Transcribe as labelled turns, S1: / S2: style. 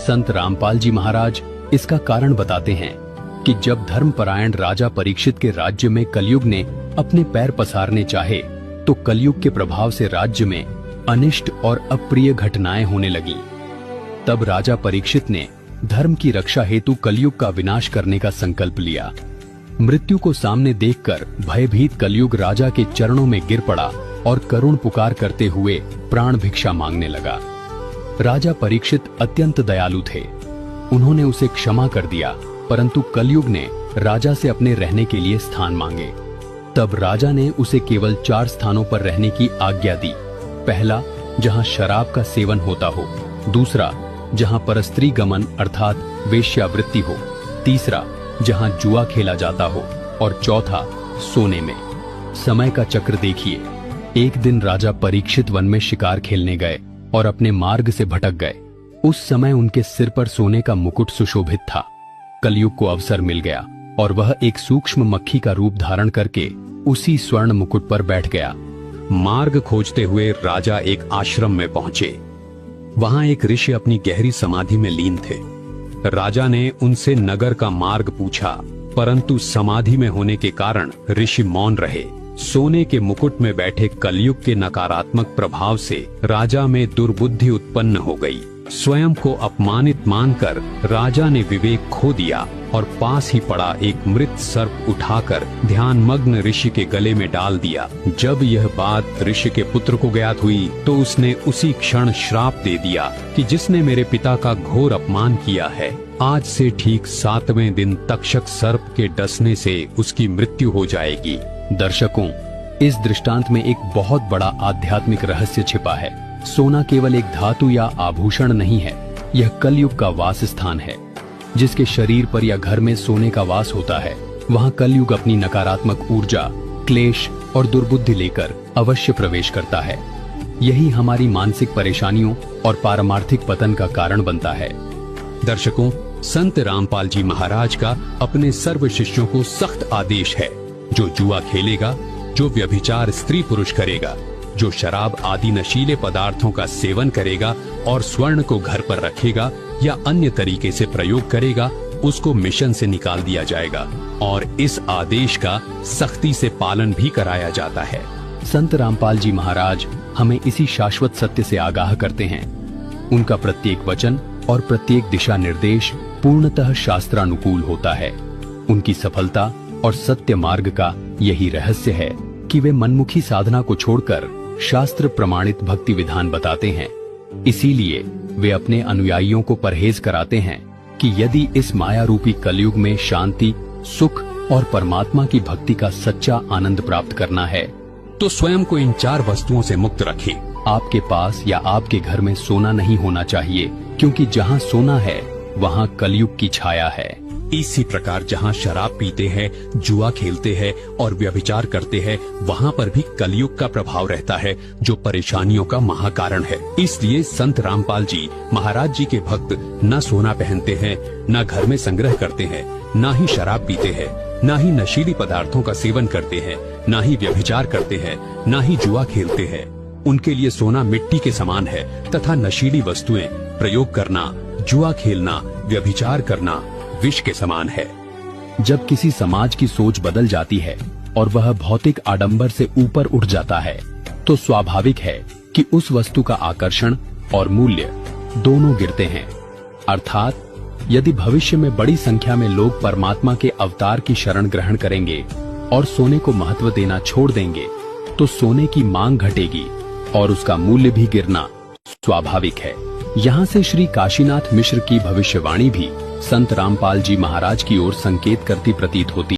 S1: संत रामपाल जी महाराज इसका कारण बताते हैं कि जब धर्मपरायण राजा परीक्षित के राज्य में कलयुग ने अपने पैर पसारने चाहे तो कलयुग के प्रभाव से राज्य में अनिष्ट और अप्रिय घटनाएं होने लगी। तब राजा परीक्षित ने धर्म की रक्षा हेतु कलयुग का विनाश करने का संकल्प लिया। मृत्यु को सामने देखकर भयभीत कलयुग राजा के चरणों में गिर पड़ा और करुण पुकार करते हुए प्राण भिक्षा मांगने लगा। राजा परीक्षित अत्यंत दयालु थे। उन्होंने उसे क्षमा कर दिया, परंतु कलयुग ने राजा से अपने रहने के लिए स्थान मांगे। तब राजा ने उसे केवल 4 स्थानों पर रहने की आज्ञा दी। पहला, जहां शराब का सेवन होता हो। दूसरा, जहां परस्त्री गमन अर्थात वेश्यावृत्ति हो। तीसरा, जहां जुआ खेला जाता हो। और चौथा, सोने में। समय का चक्र देखिए। एक दिन राजा परीक्षित वन में शिकार खेलने गए और अपने मार्ग से भटक गए। उस समय उनके सिर पर सोने का मुकुट सुशोभित था। कलयुग को अवसर मिल गया और वह एक सूक्ष्म मक्खी का रूप धारण करके उसी स्वर्ण मुकुट पर बैठ गया।
S2: मार्ग खोजते हुए राजा एक आश्रम में पहुंचे। वहां एक ऋषि अपनी गहरी समाधि में लीन थे। राजा ने उनसे नगर का मार्ग पूछा, परंतु समाधि में होने के कारण ऋषि मौन रहे। सोने के मुकुट में बैठे कलयुग के नकारात्मक प्रभाव से राजा में दुर्बुद्धि उत्पन्न हो गई। स्वयं को अपमानित मानकर राजा ने विवेक खो दिया और पास ही पड़ा एक मृत सर्प उठाकर ध्यानमग्न ऋषि के गले में डाल दिया। जब यह बात ऋषि के पुत्र को ज्ञात हुई तो उसने उसी क्षण श्राप दे दिया कि जिसने मेरे पिता का घोर अपमान किया है, आज से ठीक 7वें दिन तक्षक सर्प के डसने से उसकी मृत्यु हो जाएगी।
S1: दर्शकों, इस दृष्टांत में एक बहुत बड़ा आध्यात्मिक रहस्य छिपा है। सोना केवल एक धातु या आभूषण नहीं है, यह कलयुग का वास स्थान है। जिसके शरीर पर या घर में सोने का वास होता है, वहां कलयुग अपनी नकारात्मक ऊर्जा, क्लेश और दुर्बुद्धि लेकर अवश्य प्रवेश करता है। यही हमारी मानसिक परेशानियों और पारमार्थिक पतन का कारण बनता है।
S2: दर्शकों, संत रामपाल जी महाराज का अपने सर्व शिष्यों को सख्त आदेश है, जो जुआ खेलेगा, जो व्यभिचार स्त्री पुरुष करेगा, जो शराब आदि नशीले पदार्थों का सेवन करेगा और स्वर्ण को घर पर रखेगा या अन्य तरीके से प्रयोग करेगा, उसको मिशन से निकाल दिया जाएगा और इस आदेश का सख्ती से पालन भी कराया जाता है।
S1: संत रामपाल जी महाराज हमें इसी शाश्वत सत्य से आगाह करते हैं। उनका प्रत्येक वचन और प्रत्येक दिशा निर्देश पूर्णतः शास्त्रानुकूल होता है। उनकी सफलता और सत्य मार्ग का यही रहस्य है कि वे मनमुखी साधना को छोड़कर शास्त्र प्रमाणित भक्ति विधान बताते हैं। इसीलिए वे अपने अनुयायियों को परहेज कराते हैं कि यदि इस माया रूपी कलयुग में शांति, सुख और परमात्मा की भक्ति का सच्चा आनंद प्राप्त करना है
S2: तो स्वयं को इन 4 वस्तुओं से मुक्त रखें।
S1: आपके पास या आपके घर में सोना नहीं होना चाहिए, क्योंकि जहाँ सोना है वहाँ कलयुग की छाया है।
S2: इसी प्रकार जहाँ शराब पीते हैं, जुआ खेलते हैं और व्यभिचार करते हैं, वहाँ पर भी कलयुग का प्रभाव रहता है, जो परेशानियों का महाकारण है। इसलिए संत रामपाल जी महाराज जी के भक्त न सोना पहनते हैं, न घर में संग्रह करते हैं, न ही शराब पीते हैं, न ही नशीली पदार्थों का सेवन करते हैं, न ही व्यभिचार करते हैं, न ही जुआ खेलते हैं। उनके लिए सोना मिट्टी के समान है तथा नशीली वस्तुएं प्रयोग करना, जुआ खेलना, व्यभिचार करना विष के समान है।
S1: जब किसी समाज की सोच बदल जाती है और वह भौतिक आडंबर से ऊपर उठ जाता है, तो स्वाभाविक है कि उस वस्तु का आकर्षण और मूल्य दोनों गिरते हैं। अर्थात यदि भविष्य में बड़ी संख्या में लोग परमात्मा के अवतार की शरण ग्रहण करेंगे और सोने को महत्व देना छोड़ देंगे, तो सोने की मांग घटेगी और उसका मूल्य भी गिरना स्वाभाविक है। यहाँ से श्री काशीनाथ मिश्र की भविष्यवाणी भी संत रामपाल जी महाराज की ओर संकेत करती प्रतीत होती